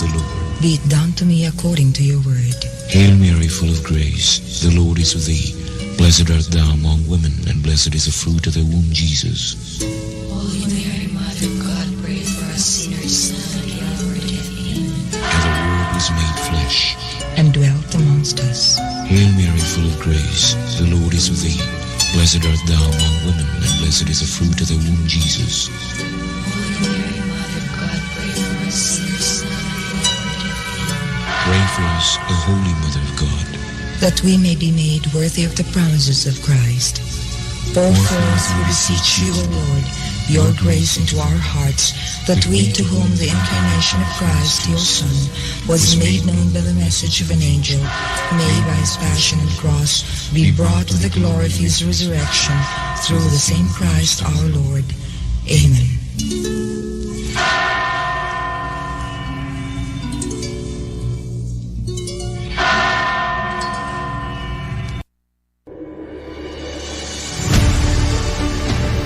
of the Lord. Be it done to me according to your word. Hail Mary, full of grace, the Lord is with thee. Blessed art thou among women, and blessed is the fruit of thy womb, Jesus. Holy Mary, Mother of God, pray for us sinners, now and at the hour of death. Amen. And the Word was made flesh, and dwelt amongst us. Hail Mary, full of grace, the Lord is with thee. Blessed art thou among women, and blessed is the fruit of thy womb, Jesus. Holy Mary, Mother of God, pray for us sinners, now and at the hour of death. Amen. Pray for us, O Holy Mother of God, that we may be made worthy of the promises of Christ. Pour forth, we beseech you, O Lord, your grace into our hearts, that we, to whom the incarnation of Christ, your Son, was made known by the message of an angel, may by his passion and cross be brought to the glory of his resurrection, through the same Christ our Lord. Amen.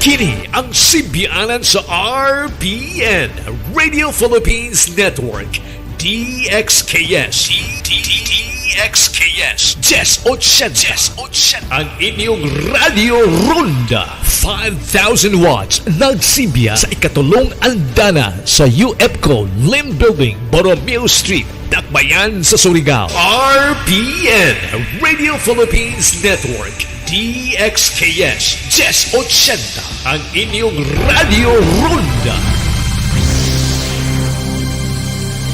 Kini ang simbianan sa RPN, Radio Philippines Network, DXKS, DXKS, 1080, ang inyong Radio Ronda, 5,000 watts, nagsimbiya sa ikatulong andana sa UFCO Lim Building, Borromeo Street, Dakbayan sa Surigao. RPN, Radio Philippines Network, DXKS 1080, ang inyong Radio Ronda.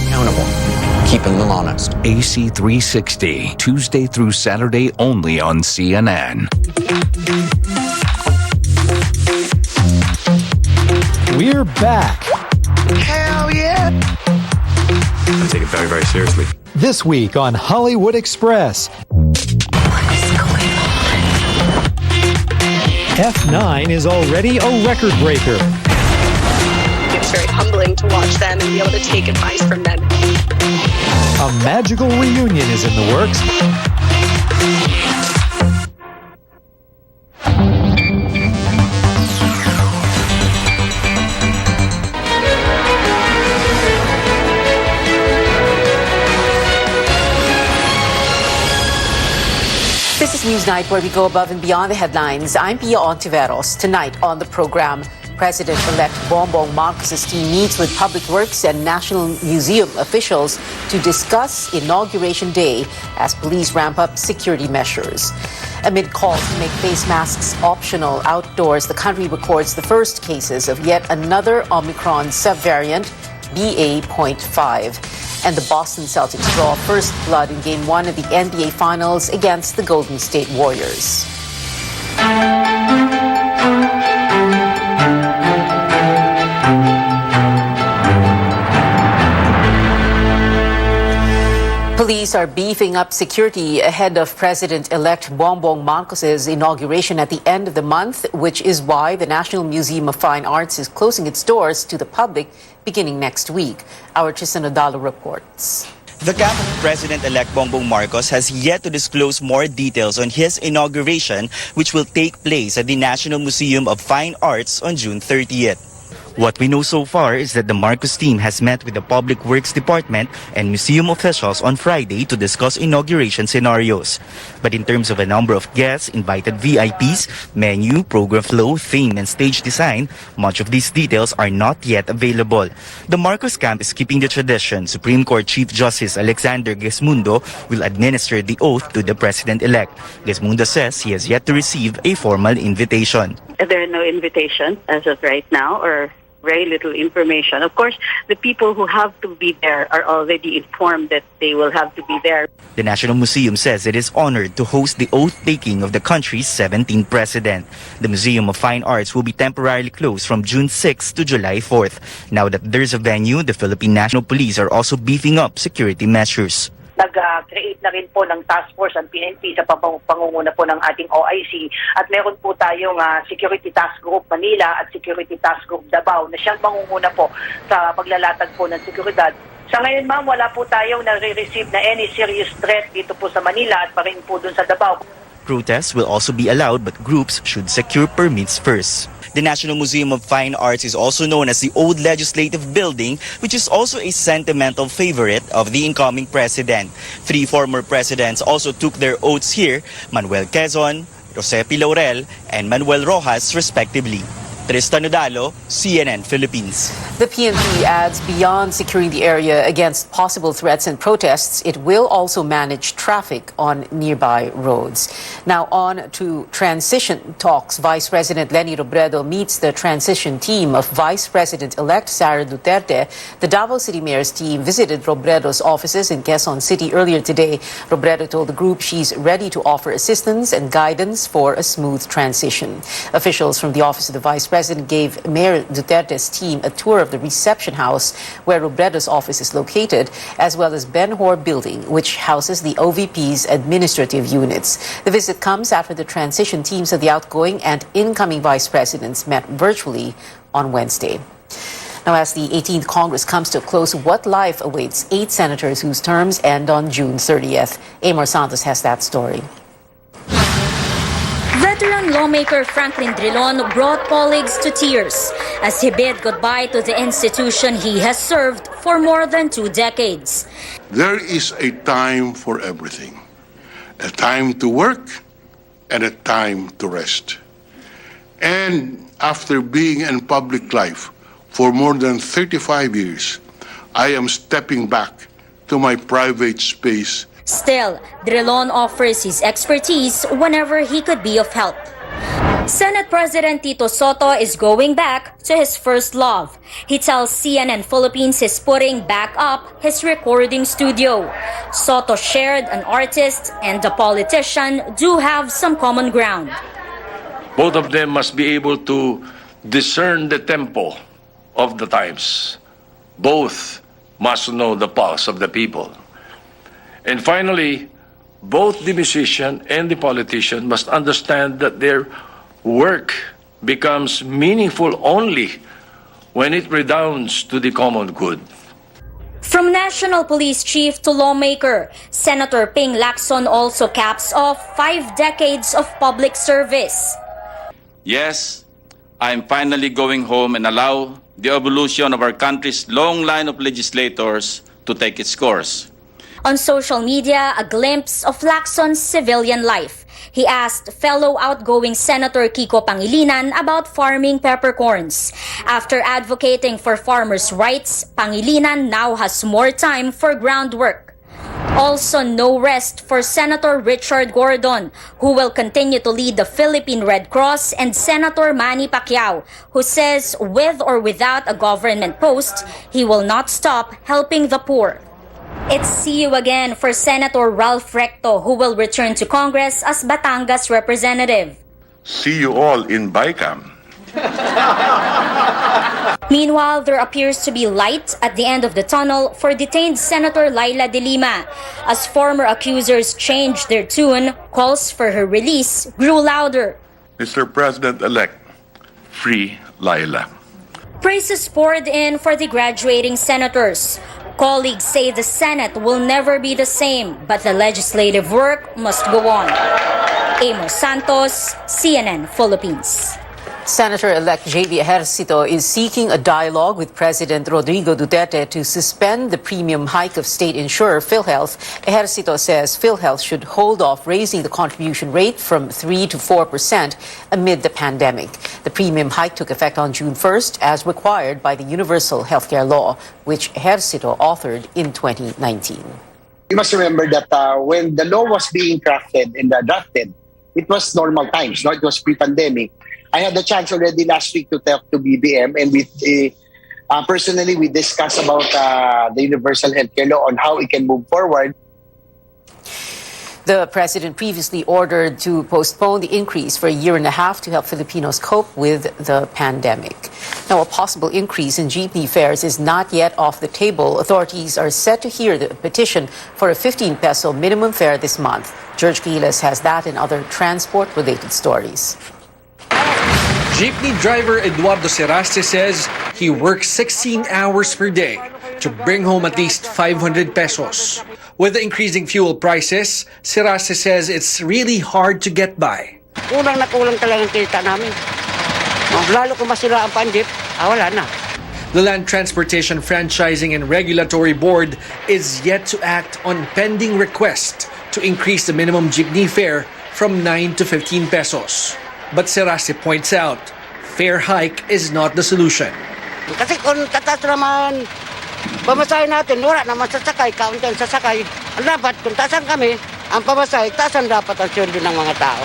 Accountable, keeping them honest. AC 360, Tuesday through Saturday only on CNN. We're back. Hell yeah! I take it very, very seriously. This week on Hollywood Express. F9 is already a record breaker. It's very humbling to watch them and be able to take advice from them. A magical reunion is in the works. This is Newsnight, where we go above and beyond the headlines. I'm Pia Ontiveros. Tonight on the program, President-elect Bongbong Marcos' team meets with Public Works and National Museum officials to discuss Inauguration Day as police ramp up security measures. Amid calls to make face masks optional outdoors, the country records the first cases of yet another Omicron subvariant, BA.5. And the Boston Celtics draw first blood in Game 1 of the NBA Finals against the Golden State Warriors. Police are beefing up security ahead of President-elect Bongbong Marcos' inauguration at the end of the month, which is why the National Museum of Fine Arts is closing its doors to the public beginning next week. Our Tristan Odalo reports. The camp of President-elect Bongbong Marcos has yet to disclose more details on his inauguration, which will take place at the National Museum of Fine Arts on June 30th. What we know so far is that the Marcos team has met with the Public Works Department and museum officials on Friday to discuss inauguration scenarios. But in terms of a number of guests, invited VIPs, menu, program flow, theme, and stage design, much of these details are not yet available. The Marcos camp is keeping the tradition. Supreme Court Chief Justice Alexander Gesmundo will administer the oath to the President-elect. Gesmundo says he has yet to receive a formal invitation. There are no invitation as of right now, or very little information. Of course, the people who have to be there are already informed that they will have to be there. The National Museum says it is honored to host the oath-taking of the country's 17th president. The Museum of Fine Arts will be temporarily closed from June 6 to July 4th. Now that there's a venue, the Philippine National Police are also beefing up security measures. Nag-create na rin po ng task force ang PNP sa pangunguna po ng ating OIC, at meron po tayong Security Task Group Manila at Security Task Group Davao na siyang mangunguna po sa paglalatag po ng seguridad. Sa ngayon, ma'am, wala po tayong nare-receive na any serious threat dito po sa Manila at pa rin po dun sa Davao. Protests will also be allowed, but groups should secure permits first. The National Museum of Fine Arts is also known as the Old Legislative Building, which is also a sentimental favorite of the incoming president. 3 former presidents also took their oaths here: Manuel Quezon, Jose P. Laurel, and Manuel Rojas, respectively. Tristan Nodalo, CNN Philippines. The PNP adds beyond securing the area against possible threats and protests, it will also manage traffic on nearby roads. Now on to transition talks. Vice President Leni Robredo meets the transition team of Vice President-elect Sara Duterte. The Davao City Mayor's team visited Robredo's offices in Quezon City earlier today. Robredo told the group she's ready to offer assistance and guidance for a smooth transition. Officials from the Office of the Vice President gave Mayor Duterte's team a tour of the reception house where Robredo's office is located, as well as Ben Hor Building, which houses the OVP's administrative units. The visit comes after the transition teams of the outgoing and incoming vice presidents met virtually on Wednesday. Now, as the 18th Congress comes to a close, what life awaits 8 senators whose terms end on June 30th? Amor Santos has that story. Veteran lawmaker Franklin Drilon brought colleagues to tears as he bid goodbye to the institution he has served for more than 2 decades. There is a time for everything. A time to work and a time to rest. And after being in public life for more than 35 years, I am stepping back to my private space. Still, Drilon offers his expertise whenever he could be of help. Senate President Tito Soto is going back to his first love. He tells CNN Philippines he's putting back up his recording studio. Soto shared an artist and a politician do have some common ground. Both of them must be able to discern the tempo of the times. Both must know the pulse of the people. And finally, both the musician and the politician must understand that their work becomes meaningful only when it redounds to the common good. From National Police Chief to lawmaker, Senator Ping Lacson also caps off 5 decades of public service. Yes, I'm finally going home and allow the evolution of our country's long line of legislators to take its course. On social media, a glimpse of Lacson's civilian life. He asked fellow outgoing Senator Kiko Pangilinan about farming peppercorns. After advocating for farmers' rights, Pangilinan now has more time for groundwork. Also, no rest for Senator Richard Gordon, who will continue to lead the Philippine Red Cross, and Senator Manny Pacquiao, who says with or without a government post, he will not stop helping the poor. It's see you again for Senator Ralph Recto, who will return to Congress as Batangas representative. See you all in BICAM. Meanwhile, there appears to be light at the end of the tunnel for detained Senator Laila de Lima. As former accusers changed their tune, calls for her release grew louder. Mr. President-elect, free Laila. Praises poured in for the graduating senators. Colleagues say the Senate will never be the same, but the legislative work must go on. Amor Santos, CNN Philippines. Senator-elect J.V. Ejercito is seeking a dialogue with President Rodrigo Duterte to suspend the premium hike of state insurer PhilHealth. Ejercito says PhilHealth should hold off raising the contribution rate from 3 to 4% amid the pandemic. The premium hike took effect on June 1st as required by the Universal Healthcare Law, which Ejercito authored in 2019. You must remember that when the law was being crafted and drafted, it was normal times, no? It was pre-pandemic. I had the chance already last week to talk to BBM, and with personally we discussed about the Universal Healthcare Law on how it can move forward. The president previously ordered to postpone the increase for a year and a half to help Filipinos cope with the pandemic. Now, a possible increase in jeepney fares is not yet off the table. Authorities are set to hear the petition for a 15 peso minimum fare this month. George Quiles has that and other transport-related stories. Jeepney driver Eduardo Seraste says he works 16 hours per day to bring home at least 500 pesos. With the increasing fuel prices, Seraste says it's really hard to get by. Kulang na kulang talaga ang kita namin. Lalo kung masira ang pandip, wala na. The Land Transportation Franchising and Regulatory Board is yet to act on pending request to increase the minimum jeepney fare from 9 to 15 pesos. But Serase points out, fare hike is not the solution. Kasi kung tatas naman, pamasahe natin, wala naman sasakay, kaunti ang sasakay. Ang dapat, kung tasan kami, ang pamasahe, tasan dapat ang sweldo ng mga tao.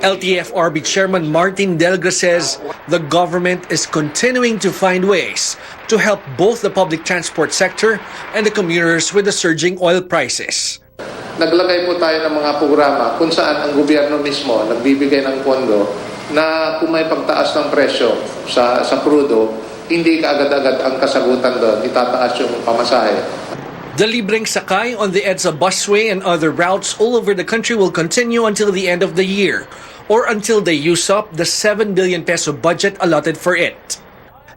LTFRB Chairman Martin Delgra says the government is continuing to find ways to help both the public transport sector and the commuters with the surging oil prices. Naglagay po tayo ng mga programa kung saan ang gobyerno mismo nagbibigay ng pondo na kung may pagtaas ng presyo sa krudo, hindi kaagad-agad ang kasagutan doon, itataas yung pamasahe. The libreng sakay on the EDSA busway and other routes all over the country will continue until the end of the year or until they use up the 7 billion peso budget allotted for it.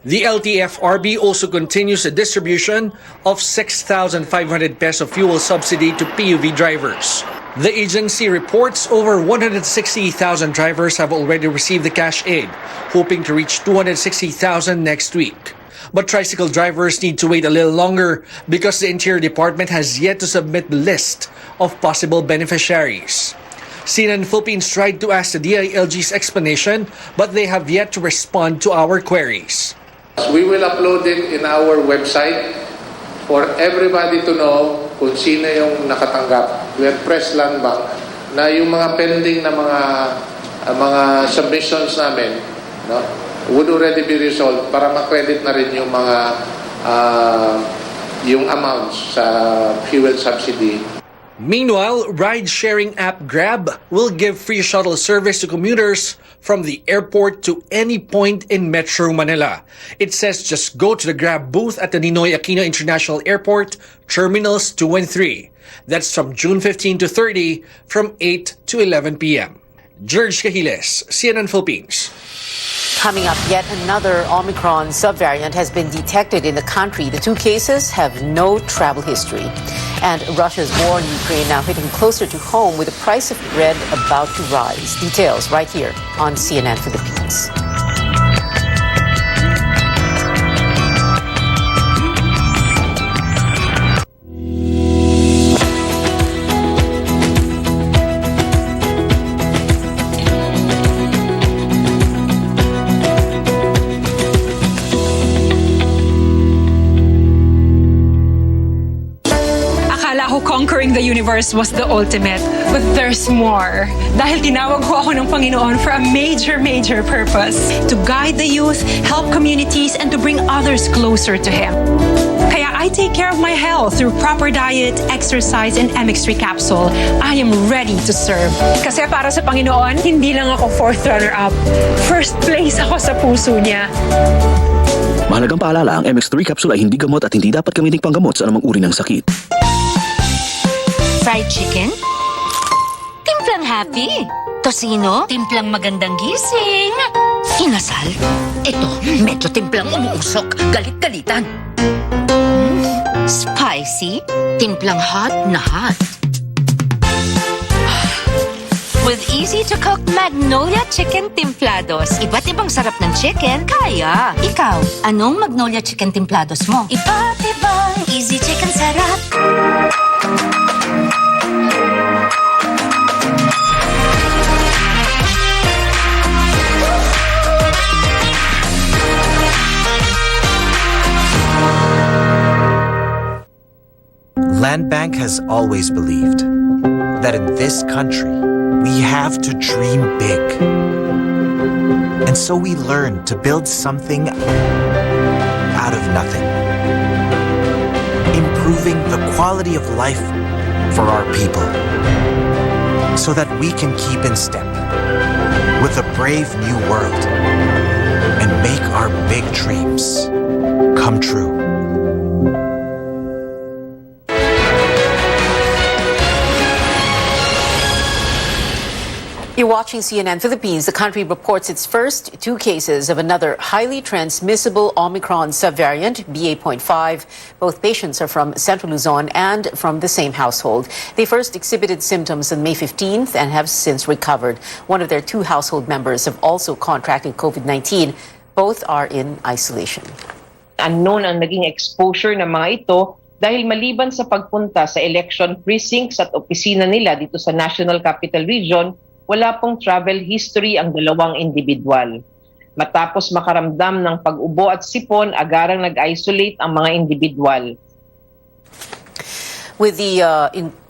The LTFRB also continues the distribution of 6,500 peso fuel subsidy to PUV drivers. The agency reports over 160,000 drivers have already received the cash aid, hoping to reach 260,000 next week. But tricycle drivers need to wait a little longer because the Interior Department has yet to submit the list of possible beneficiaries. CNN Philippines tried to ask the DILG's explanation, but they have yet to respond to our queries. We will upload it in our website for everybody to know kung sino yung nakatanggap. We have press land bank na yung mga pending na mga submissions namin, no, would already be resolved para ma-credit na rin yung mga yung amounts sa fuel subsidy. Meanwhile, ride-sharing app Grab will give free shuttle service to commuters from the airport to any point in Metro Manila. It says just go to the Grab booth at the Ninoy Aquino International Airport, Terminals 2 and 3. That's from June 15 to 30 from 8 to 11 p.m. George Cahiles, CNN Philippines. Coming up, yet another Omicron subvariant has been detected in the country. The two cases have no travel history. And Russia's war in Ukraine now hitting closer to home with the price of bread about to rise. Details right here on CNN Philippines. Conquering the universe was the ultimate, but there's more. Dahil tinawag ko ako ng Panginoon for a major purpose. To guide the youth, help communities, and to bring others closer to Him. Kaya I take care of my health through proper diet, exercise, and MX3 capsule. I am ready to serve. Kasi para sa Panginoon, hindi lang ako 4th runner-up. First place ako sa puso niya. Mahalagang paalala, ang MX3 capsule ay hindi gamot at hindi dapat gamiting panggamot sa anumang uri ng sakit. Fried chicken? Timplang happy. Tocino? Timplang magandang gising. Inasal? Ito, medyo timplang umuusok. Galit-galitan. Spicy? Timplang hot na hot. With easy-to-cook Magnolia Chicken Timplados. Iba't ibang sarap ng chicken, kaya. Ikaw, anong Magnolia Chicken Timplados mo? Iba't ibang easy chicken sarap. Land Bank has always believed that in this country, we have to dream big. And so we learned to build something out of nothing. Improving the quality of life for our people so that we can keep in step with a brave new world and make our big dreams come true. You're watching CNN Philippines. The country reports its first 2 cases of another highly transmissible Omicron subvariant, BA.5. Both patients are from Central Luzon and from the same household. They first exhibited symptoms on May 15th and have since recovered. One of their 2 household members have also contracted COVID-19. Both are in isolation. Unknown ang naging exposure ng mga ito dahil maliban sa pagpunta sa election precincts at opisina nila dito sa National Capital Region, wala pong travel history ang dalawang individual. Matapos makaramdam ng pag-ubo at sipon, agarang nag-isolate ang mga individual. With the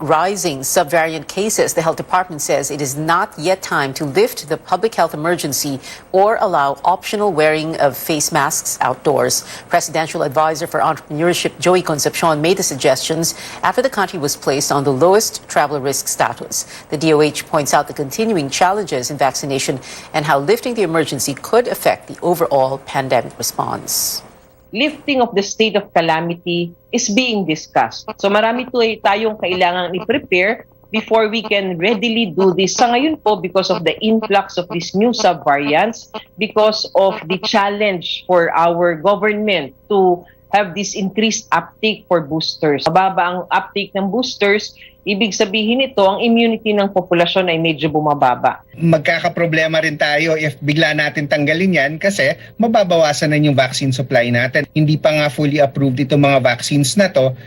rising subvariant cases, the health department says it is not yet time to lift the public health emergency or allow optional wearing of face masks outdoors. Presidential advisor for entrepreneurship Joey Concepcion made the suggestions after the country was placed on the lowest travel risk status. The DOH points out the continuing challenges in vaccination and how lifting the emergency could affect the overall pandemic response. Lifting of the state of calamity is being discussed. So marami tayong kailangan i-prepare before we can readily do this. Sa ngayon po, because of the influx of these new subvariants, because of the challenge for our government to have this increased uptake for boosters. Mababa ang uptake ng boosters, ibig sabihin nito, ang immunity ng populasyon ay medyo bumababa. Magkakaproblema rin tayo if bigla natin tanggalin yan kasi mababawasan na yung vaccine supply natin. Hindi pa nga fully approved itong mga vaccines na to.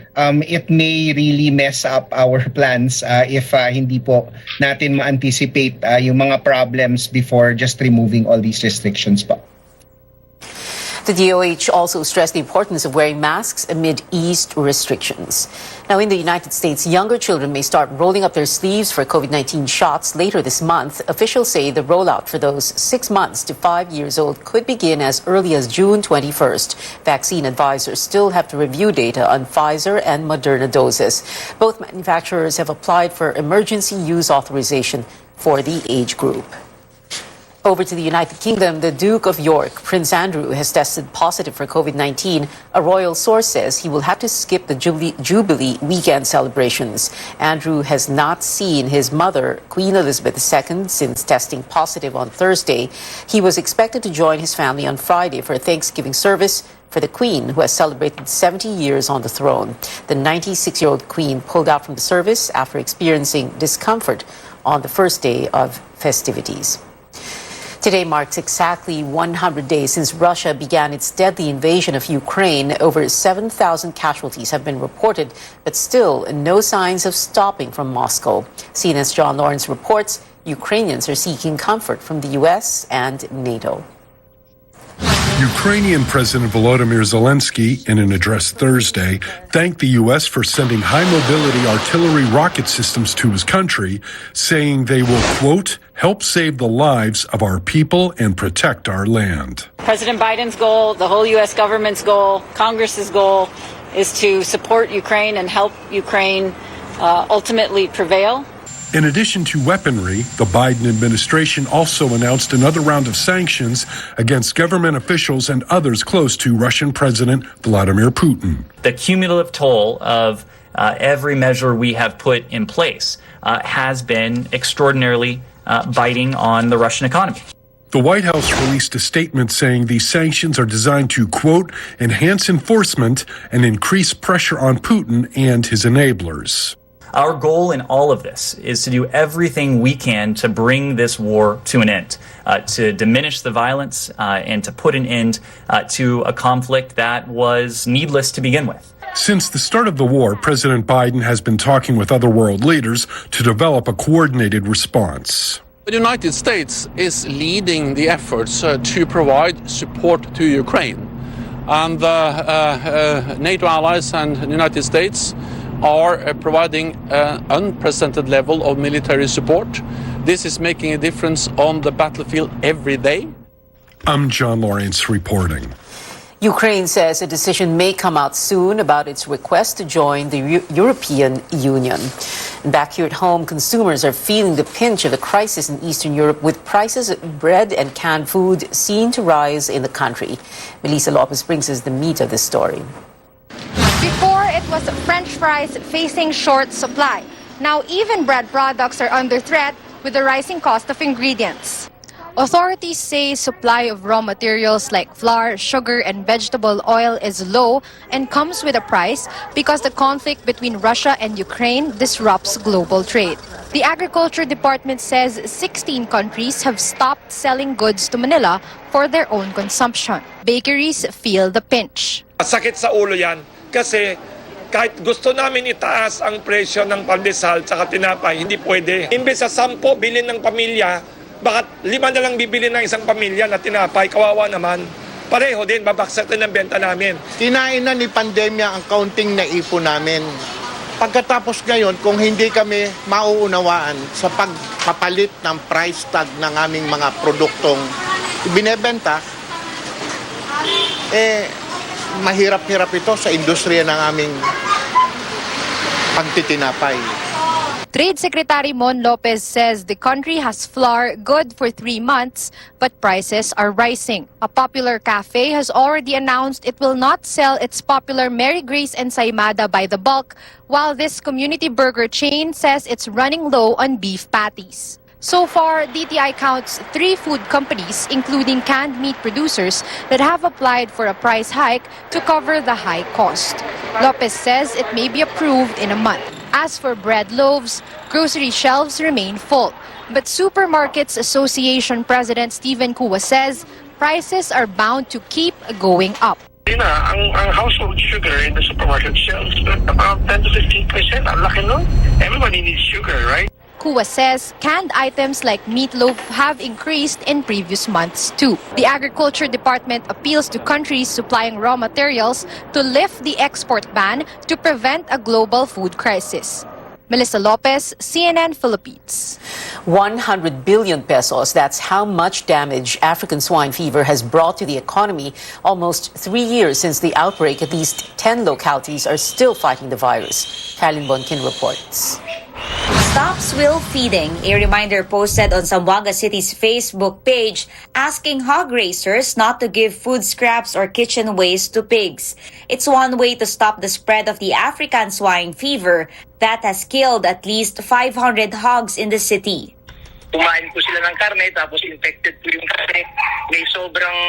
It may really mess up our plans if hindi po natin ma-anticipate yung mga problems before just removing all these restrictions pa. The DOH also stressed the importance of wearing masks amid eased restrictions. Now, in the United States, younger children may start rolling up their sleeves for COVID-19 shots later this month. Officials say the rollout for those 6 months to 5 years old could begin as early as June 21st. Vaccine advisors still have to review data on Pfizer and Moderna doses. Both manufacturers have applied for emergency use authorization for the age group. Over to the United Kingdom, the Duke of York, Prince Andrew, has tested positive for COVID-19. A royal source says he will have to skip the Jubilee weekend celebrations. Andrew has not seen his mother, Queen Elizabeth II, since testing positive on Thursday. He was expected to join his family on Friday for a Thanksgiving service for the Queen, who has celebrated 70 years on the throne. The 96-year-old Queen pulled out from the service after experiencing discomfort on the first day of festivities. Today marks exactly 100 days since Russia began its deadly invasion of Ukraine. Over 7,000 casualties have been reported, but still no signs of stopping from Moscow. CNN's John Lawrence reports Ukrainians are seeking comfort from the U.S. and NATO. Ukrainian President Volodymyr Zelensky, in an address Thursday, thanked the U.S. for sending high-mobility artillery rocket systems to his country, saying they will, quote, help save the lives of our people and protect our land. President Biden's goal, the whole U.S. government's goal, Congress's goal, is to support Ukraine and help Ukraine ultimately prevail. In addition to weaponry, the Biden administration also announced another round of sanctions against government officials and others close to Russian President Vladimir Putin. The cumulative toll of every measure we have put in place has been extraordinarily biting on the Russian economy. The White House released a statement saying these sanctions are designed to, quote, enhance enforcement and increase pressure on Putin and his enablers. Our goal in all of this is to do everything we can to bring this war to an end, to diminish the violence and to put an end to a conflict that was needless to begin with. Since the start of the war, President Biden has been talking with other world leaders to develop a coordinated response. The United States is leading the efforts to provide support to Ukraine. And NATO allies and the United States are providing an unprecedented level of military support. This is making a difference on the battlefield every day. I'm John Lawrence reporting. Ukraine says a decision may come out soon about its request to join the European Union. Back here at home, consumers are feeling the pinch of the crisis in Eastern Europe, with prices of bread and canned food seen to rise in the country. Melissa Lopez brings us the meat of this story. Before, it was French fries facing short supply. Now, even bread products are under threat with the rising cost of ingredients. Authorities say supply of raw materials like flour, sugar, and vegetable oil is low and comes with a price because the conflict between Russia and Ukraine disrupts global trade. The Agriculture Department says 16 countries have stopped selling goods to Manila for their own consumption. Bakeries feel the pinch. Sakit sa ulo yan kasi kahit gusto namin itaas ang presyo ng pandesal at tinapay, hindi pwede. Imbes sa 10 bilhin ng pamilya, bakit 5 na lang bibili ng isang pamilya na tinapay? Kawawa naman. Pareho din, babaksak din ang benta namin. Kinain na ni pandemya ang kaunting naipon namin. Pagkatapos ngayon, kung hindi kami mauunawaan sa pagpapalit ng price tag ng aming mga produktong binebenta, mahirap-hirap ito sa industriya ng aming pagtitinapay. Trade Secretary Mon Lopez says the country has flour good for 3 months, but prices are rising. A popular cafe has already announced it will not sell its popular Mary Grace Ensaymada by the bulk, while this community burger chain says it's running low on beef patties. So far, DTI counts 3 food companies, including canned meat producers, that have applied for a price hike to cover the high cost. Lopez says it may be approved in a month. As for bread loaves, grocery shelves remain full. But Supermarkets Association President Stephen Kua says prices are bound to keep going up. Ang household sugar in the supermarket shelves about 10 to 15%. Ang laki nun. Everybody needs sugar, right? Kua says canned items like meatloaf have increased in previous months too. The Agriculture Department appeals to countries supplying raw materials to lift the export ban to prevent a global food crisis. Melissa Lopez, CNN Philippines. 100 billion pesos. That's how much damage African swine fever has brought to the economy. Almost 3 years since the outbreak, at least 10 localities are still fighting the virus. Carolyn Bonkin reports. Stop swill feeding, a reminder posted on Zamboanga City's Facebook page asking hog raisers not to give food scraps or kitchen waste to pigs. It's one way to stop the spread of the African swine fever that has killed at least 500 hogs in the city. Kumain po sila ng karne, tapos infected po yung karne. May sobrang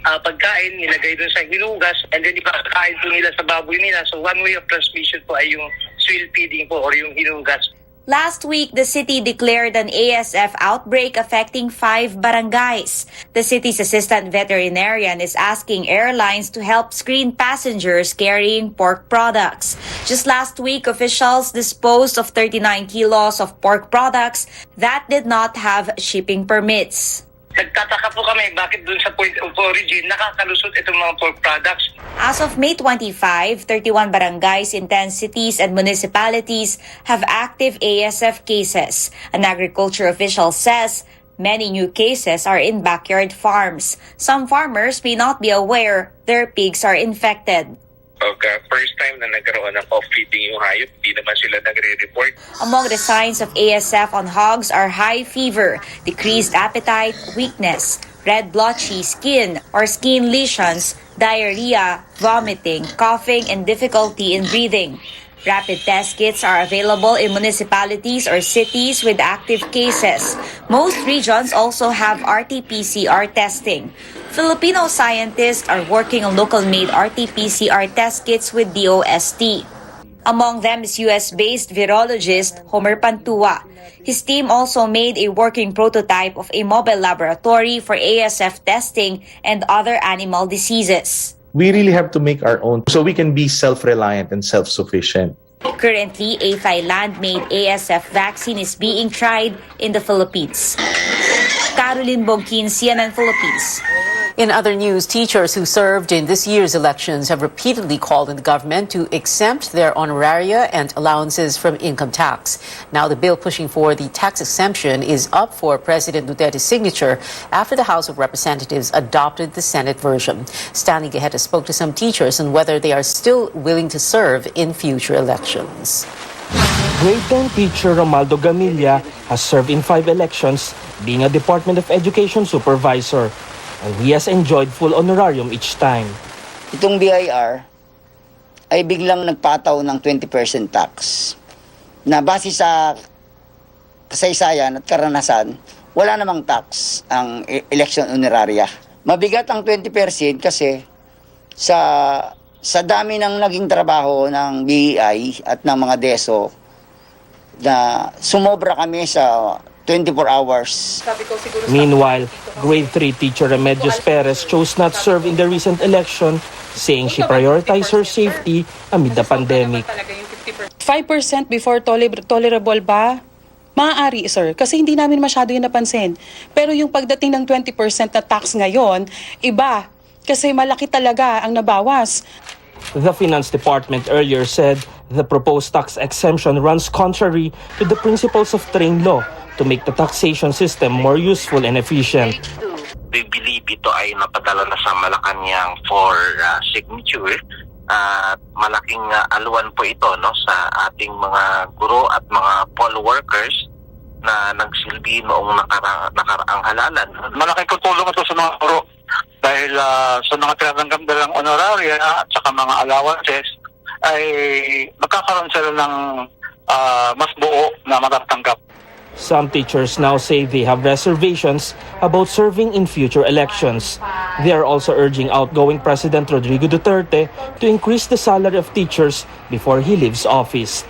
pagkain, nilagay dun sa hinugas, and then ipakain po nila sa baboy nila. So one way of transmission po ay yung swill feeding po or yung hinugas. Last week, the city declared an ASF outbreak affecting 5 barangays. The city's assistant veterinarian is asking airlines to help screen passengers carrying pork products. Just last week, officials disposed of 39 kilos of pork products that did not have shipping permits. Nagtataka po kami bakit dun sa point of origin nakakalusot itong mga pork products. As of May 25, 31 barangays in 10 cities and municipalities have active ASF cases. An agriculture official says many new cases are in backyard farms. Some farmers may not be aware their pigs are infected. First time na nagkaroon ng off-feeding yung hayop, hindi naman sila nagre-report. Among the signs of ASF on hogs are high fever, decreased appetite, weakness, red blotchy skin or skin lesions, diarrhea, vomiting, coughing, and difficulty in breathing. Rapid test kits are available in municipalities or cities with active cases. Most regions also have RT-PCR testing. Filipino scientists are working on local-made RT-PCR test kits with DOST. Among them is US-based virologist Homer Pantua. His team also made a working prototype of a mobile laboratory for ASF testing and other animal diseases. We really have to make our own so we can be self-reliant and self-sufficient. Currently, a Thailand-made ASF vaccine is being tried in the Philippines. Carolyn Bonkin, CNN Philippines. In other news, teachers who served in this year's elections have repeatedly called on the government to exempt their honoraria and allowances from income tax. Now the bill pushing for the tax exemption is up for President Duterte's signature after the House of Representatives adopted the Senate version. Stanley Gaheta spoke to some teachers on whether they are still willing to serve in future elections. Grade 10 teacher Romaldo Gamilla has served in 5 elections, being a Department of Education supervisor. And he has enjoyed full honorarium each time. Itong BIR ay biglang nagpataw ng 20% tax na base sa kasaysayan at karanasan, wala namang tax ang election honoraria. Mabigat ang 20% kasi sa dami ng naging trabaho ng BEI at ng mga DESO na sumobra kami sa 24 hours. Meanwhile, grade 3 teacher Remedios Perez chose not serve in the recent election, saying she prioritized her safety amid the pandemic. 5% before tolerable ba? Maaari, sir, kasi hindi namin masyado yung napansin. Pero yung pagdating ng 20% na tax ngayon, iba. Kasi malaki talaga ang nabawas. The Finance Department earlier said the proposed tax exemption runs contrary to the principles of train law to make the taxation system more useful and efficient. We believe ito ay napadala na sa Malacanang for signature. Malaking aluan po ito sa ating mga guro at mga poll workers na nagsilbi noong nakaraang halalan. Malaking tutulong ito sa mga guro dahil sa mga tinatanggap nilang honoraria at saka mga allowances ay magkakaroon sila ng mas buo na matatanggap. Some teachers now say they have reservations about serving in future elections. They are also urging outgoing President Rodrigo Duterte to increase the salary of teachers before he leaves office.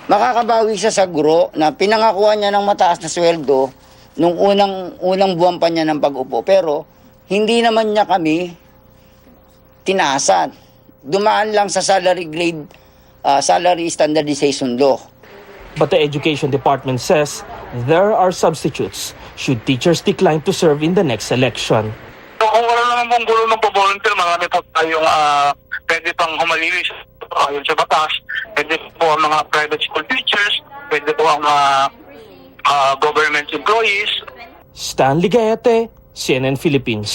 Makakabawi siya sa guro na pinangakuan niya ng mataas na sweldo nung unang buwan pa niya ng pag-upo. Pero hindi naman niya kami tinaasan. Dumaan lang sa salary standardization law. But the Education Department says there are substitutes should teachers decline to serve in the next election. So, kung wala naman pong guro magpo-volunteer, marami po tayong pwede pang humalilis ayon sa batas. Pwede po ang mga private school teachers, pwede po ang mga government employees. Stanley Gaete, CNN Philippines.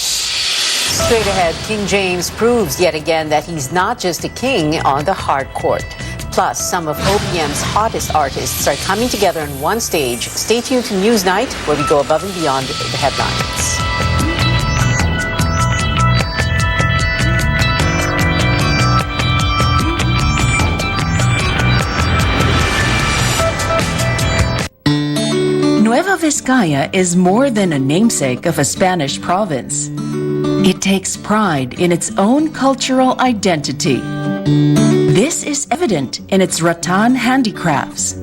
Straight ahead, King James proves yet again that he's not just a king on the hard court. Plus, some of OPM's hottest artists are coming together on one stage. Stay tuned to Newsnight, where we go above and beyond the headlines. Nueva Vizcaya is more than a namesake of a Spanish province. It takes pride in its own cultural identity. This is evident in its rattan handicrafts.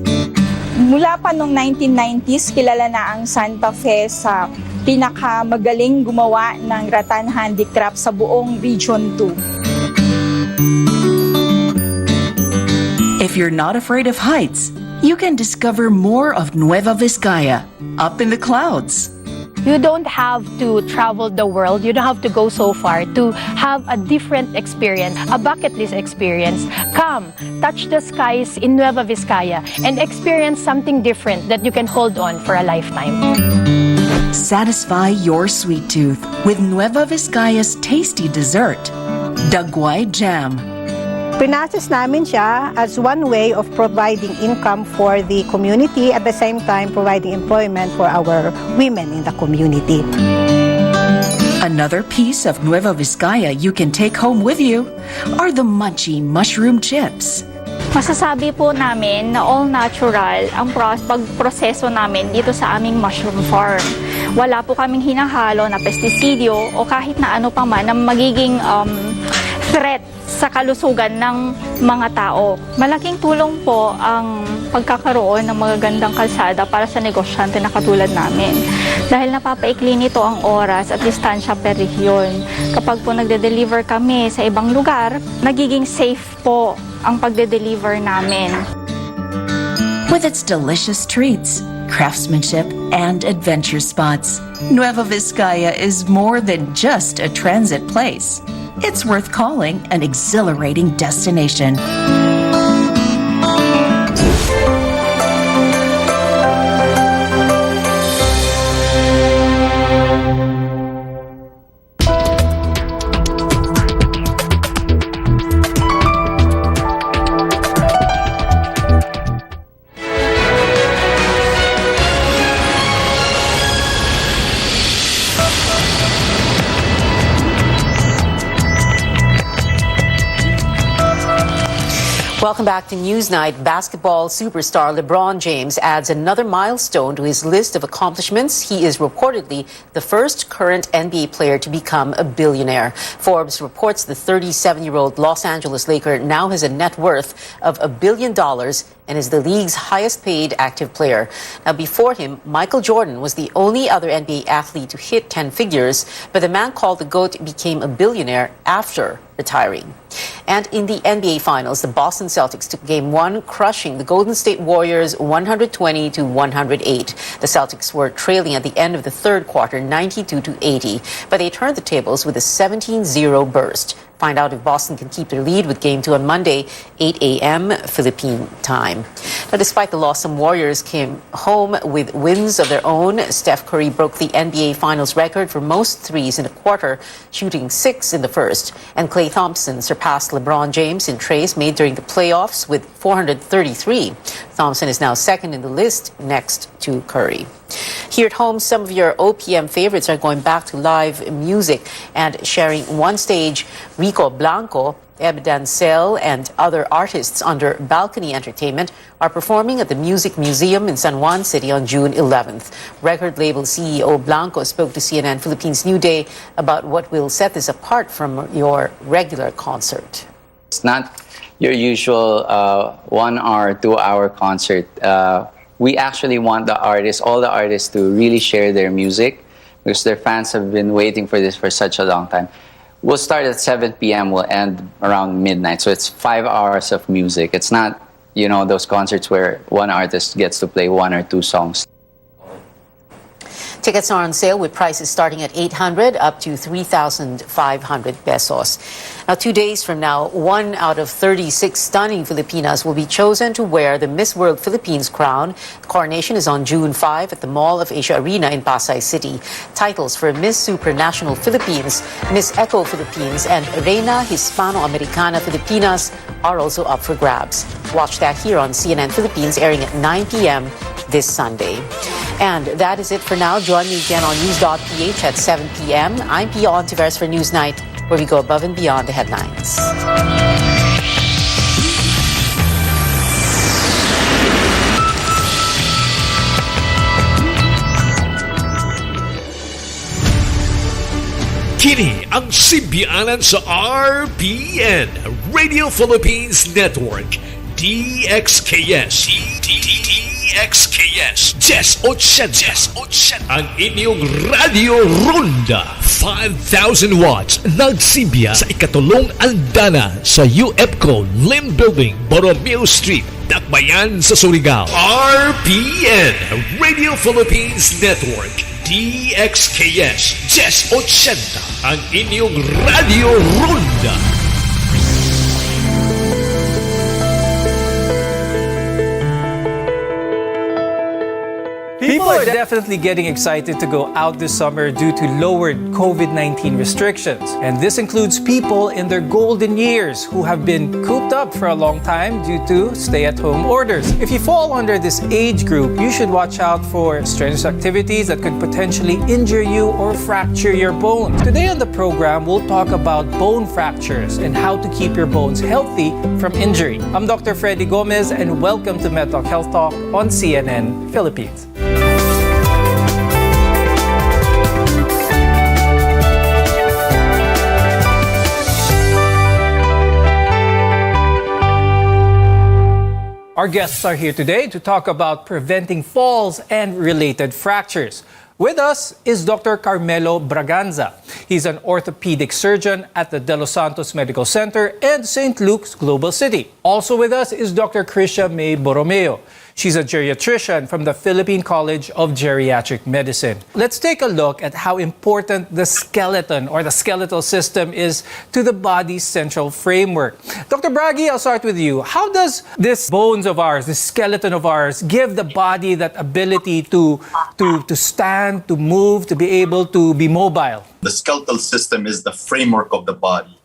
Mula pa noong 1990s, kilala na ang Santa Fe sa pinakamagaling gumawa ng rattan handicraft sa buong Region 2. If you're not afraid of heights, you can discover more of Nueva Vizcaya up in the clouds. You don't have to travel the world. You don't have to go so far to have a different experience, a bucket list experience. Come, touch the skies in Nueva Vizcaya and experience something different that you can hold on for a lifetime. Satisfy your sweet tooth with Nueva Vizcaya's tasty dessert, Dagway Jam. Pinasis namin siya as one way of providing income for the community, at the same time providing employment for our women in the community. Another piece of Nueva Vizcaya you can take home with you are the munchy mushroom chips. Masasabi po namin na all natural ang pagproseso namin dito sa aming mushroom farm. Wala po kaming hinahalo na pestisidyo o kahit na ano pa man na magiging threat sa kalusugan ng mga tao. Malaking tulong po ang pagkakaroon ng magagandang kalsada para sa negosyante na katulad namin. Dahil napapaikli nito ang oras at distansya per rehiyon. Kapag po nagde-deliver kami sa ibang lugar, nagiging safe po ang pagde-deliver namin. With its delicious treats, craftsmanship, and adventure spots, Nueva Vizcaya is more than just a transit place. It's worth calling an exhilarating destination. Welcome back to Newsnight. Basketball superstar LeBron James adds another milestone to his list of accomplishments. He is reportedly the first current NBA player to become a billionaire. Forbes reports the 37-year-old Los Angeles Laker now has a net worth of $1 billion and is the league's highest paid active player. Now, before him, Michael Jordan was the only other NBA athlete to hit 10 figures, but the man called the GOAT became a billionaire after retiring. And in the NBA Finals, the Boston Celtics took Game 1, crushing the Golden State Warriors 120-108. The Celtics were trailing at the end of the third quarter 92-80, but they turned the tables with a 17-0 burst. Find out if Boston can keep their lead with Game 2 on Monday, 8 a.m. Philippine time. Now, despite the loss, some Warriors came home with wins of their own. Steph Curry broke the NBA Finals record for most threes in a quarter, shooting 6 in the first. And Klay Thompson surpassed LeBron James in trays made during the playoffs with 433. Thompson is now second in the list, next to Curry. Here at home, some of your OPM favorites are going back to live music and sharing one stage. Rico Blanco, Eb Dancel, and other artists under Balcony Entertainment are performing at the Music Museum in San Juan City on June 11th. Record label CEO Blanco spoke to CNN Philippines New Day about what will set this apart from your regular concert. It's not your usual 1 hour, 2 hour concert. We actually want all the artists to really share their music because their fans have been waiting for this for such a long time. We'll start at 7 p.m. We'll end around midnight. So it's 5 hours of music. It's not, those concerts where one artist gets to play 1 or 2 songs. Tickets are on sale with prices starting at 800 up to 3,500 pesos. Now, 2 days from now, 1 out of 36 stunning Filipinas will be chosen to wear the Miss World Philippines crown. The coronation is on June 5 at the Mall of Asia Arena in Pasay City. Titles for Miss Supranational Philippines, Miss Eco Philippines, and Reina Hispano-Americana Filipinas are also up for grabs. Watch that here on CNN Philippines, airing at 9 p.m. this Sunday. And that is it for now. Join me again on news.ph at 7 p.m. I'm Pia Ontiveros for Newsnight, where we go above and beyond the headlines. Kini ang simbianan sa RPN, Radio Philippines Network, DXKS. DXKS 1080 ang inyong Radio Ronda. 5,000 watts nagsimbya sa ikatulong andana sa UFCO Lim Building, Borromeo Street, Dakbayan sa Surigao. RPN Radio Philippines Network, DXKS 1080 ang inyong Radio Ronda. People are definitely getting excited to go out this summer due to lowered COVID-19 restrictions. And this includes people in their golden years who have been cooped up for a long time due to stay-at-home orders. If you fall under this age group, you should watch out for strenuous activities that could potentially injure you or fracture your bones. Today on the program, we'll talk about bone fractures and how to keep your bones healthy from injury. I'm Dr. Freddy Gomez, and welcome to MedTalk Health Talk on CNN Philippines. Our guests are here today to talk about preventing falls and related fractures. With us is Dr. Carmelo Braganza. He's an orthopedic surgeon at the De Los Santos Medical Center and St. Luke's Global City. Also with us is Dr. Krisha May Borromeo. She's a geriatrician from the Philippine College of Geriatric Medicine. Let's take a look at how important the skeleton or the skeletal system is to the body's central framework. Dr. Bragi, I'll start with you. How does this bones of ours, this skeleton of ours, give the body that ability to stand, to move, to be able to be mobile? The skeletal system is the framework of the body.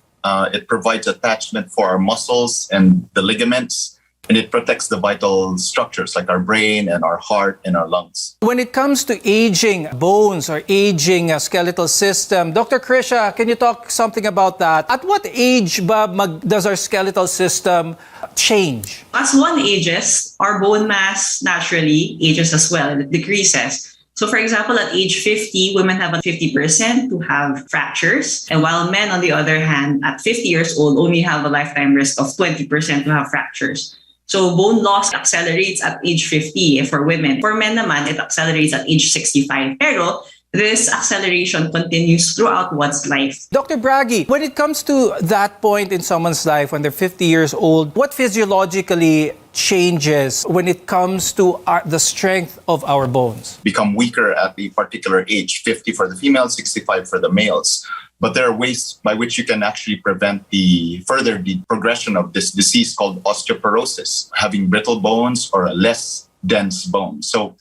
It provides attachment for our muscles and the ligaments. And it protects the vital structures like our brain and our heart and our lungs. When it comes to aging bones or aging skeletal system, Dr. Krisha, can you talk something about that? At what age does our skeletal system change? As one ages, our bone mass naturally ages as well, and it decreases. So for example, at age 50, women have a 50% to have fractures. And while men, on the other hand, at 50 years old, only have a lifetime risk of 20% to have fractures. So bone loss accelerates at age 50 for women. For men naman, it accelerates at age 65. Pero this acceleration continues throughout one's life. Dr. Bragi, when it comes to that point in someone's life when they're 50 years old, what physiologically changes when it comes to the strength of our bones? Become weaker at a particular age, 50 for the females, 65 for the males. But there are ways by which you can actually prevent the progression of this disease called osteoporosis, having brittle bones or a less dense bone. So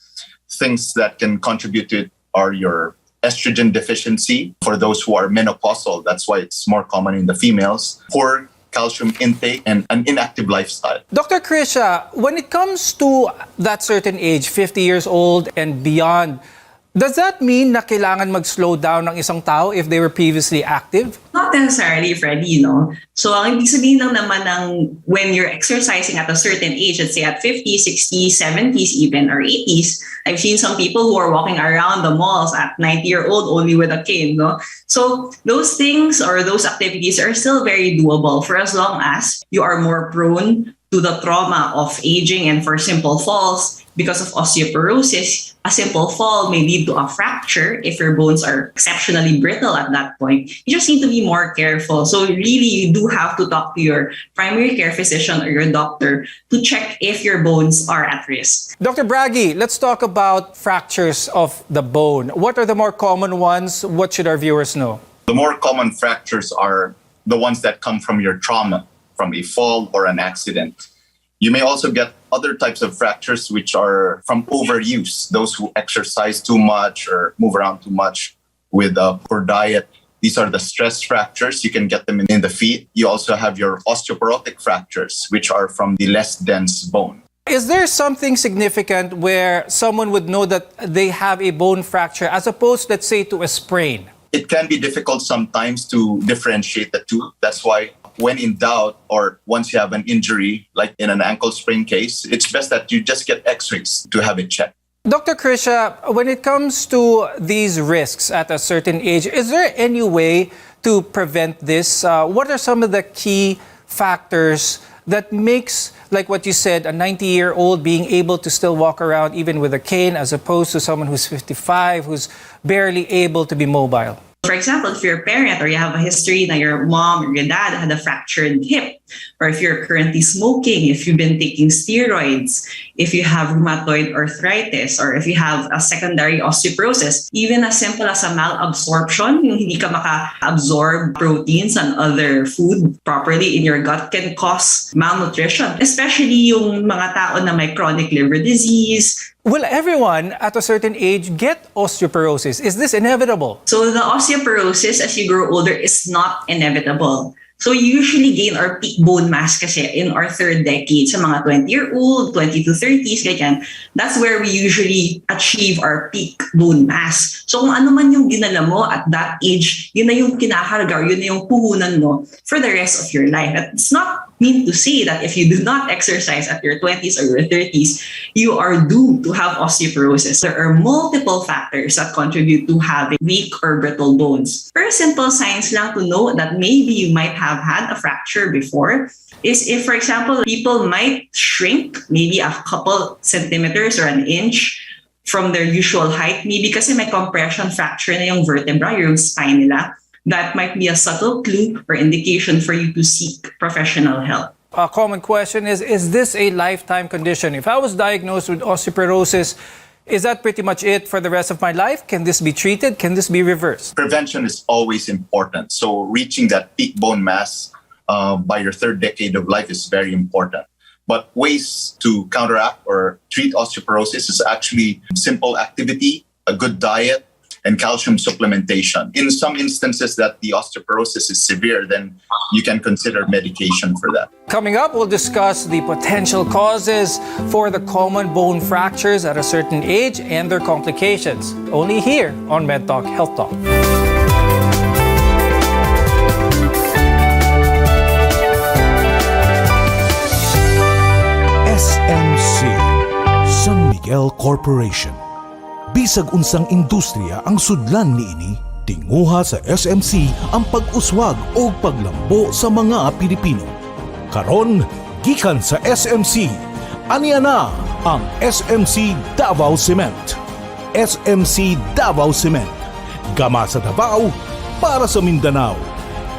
things that can contribute to it are your estrogen deficiency for those who are menopausal. That's why it's more common in the females. Poor calcium intake and an inactive lifestyle. Dr. Krisha, when it comes to that certain age, 50 years old and beyond, does that mean na kailangan mag-slow down ng isang tao if they were previously active? Not necessarily, Freddy, So, ang ibig sabihin lang naman ng when you're exercising at a certain age, let's say at 50, 60, 70s even, or 80s, I've seen some people who are walking around the malls at 90-year-old only with a cane, So, those things or those activities are still very doable for as long as you are more prone to the trauma of aging and for simple falls. Because of osteoporosis, a simple fall may lead to a fracture if your bones are exceptionally brittle at that point. You just need to be more careful. So really, you do have to talk to your primary care physician or your doctor to check if your bones are at risk. Dr. Bragi, let's talk about fractures of the bone. What are the more common ones? What should our viewers know? The more common fractures are the ones that come from your trauma, from a fall or an accident. You may also get other types of fractures which are from overuse, those who exercise too much or move around too much with a poor diet. These are the stress fractures. You can get them in the feet. You also have your osteoporotic fractures, which are from the less dense bone. Is there something significant where someone would know that they have a bone fracture as opposed, let's say, to a sprain? It can be difficult sometimes to differentiate the two. That's why when in doubt or once you have an injury, like in an ankle sprain case, it's best that you just get x-rays to have it checked. Dr. Krisha, when it comes to these risks at a certain age, is there any way to prevent this? What are some of the key factors that makes, like what you said, a 90-year-old being able to still walk around even with a cane as opposed to someone who's 55, who's barely able to be mobile? For example, if you're a parent or you have a history that your mom or your dad had a fractured hip, or if you're currently smoking, if you've been taking steroids, if you have rheumatoid arthritis, or if you have a secondary osteoporosis, even as simple as a malabsorption, yung hindi ka maka-absorb proteins and other food properly in your gut can cause malnutrition, especially yung mga tao na may chronic liver disease. Will everyone at a certain age get osteoporosis? Is this inevitable? So the osteoporosis as you grow older is not inevitable. So we usually gain our peak bone mass kasi in our third decade sa mga 20-year-old, 20 to 30s, ganyan. That's where we usually achieve our peak bone mass. So kung ano man yung dinala mo at that age, yun na yung kinakarga or yun na yung puhunan mo for the rest of your life. It's not mean to say that if you do not exercise at your 20s or your 30s, you are doomed to have osteoporosis. There are multiple factors that contribute to having weak or brittle bones. Very simple signs lang to know that maybe you might have had a fracture before is if, for example, people might shrink maybe a couple centimeters or an inch from their usual height, maybe kasi may compression fracture na yung vertebra, yung spine nila. That might be a subtle clue or indication for you to seek professional help. A common question is this a lifetime condition? If I was diagnosed with osteoporosis, is that pretty much it for the rest of my life? Can this be treated? Can this be reversed? Prevention is always important. So reaching that peak bone mass by your third decade of life is very important. But ways to counteract or treat osteoporosis is actually simple activity, a good diet, and calcium supplementation. In some instances that the osteoporosis is severe, then you can consider medication for that. Coming up, we'll discuss the potential causes for the common bone fractures at a certain age and their complications. Only here on MedTalk Health Talk. SMC, San Miguel Corporation. Bisag unsang industriya ang sudlan niini, tinguha sa SMC ang pag-uswag o paglambo sa mga Pilipino. Karon, gikan sa SMC, aniya na ang SMC Davao Cement. SMC Davao Cement. Gama sa Davao, para sa Mindanao.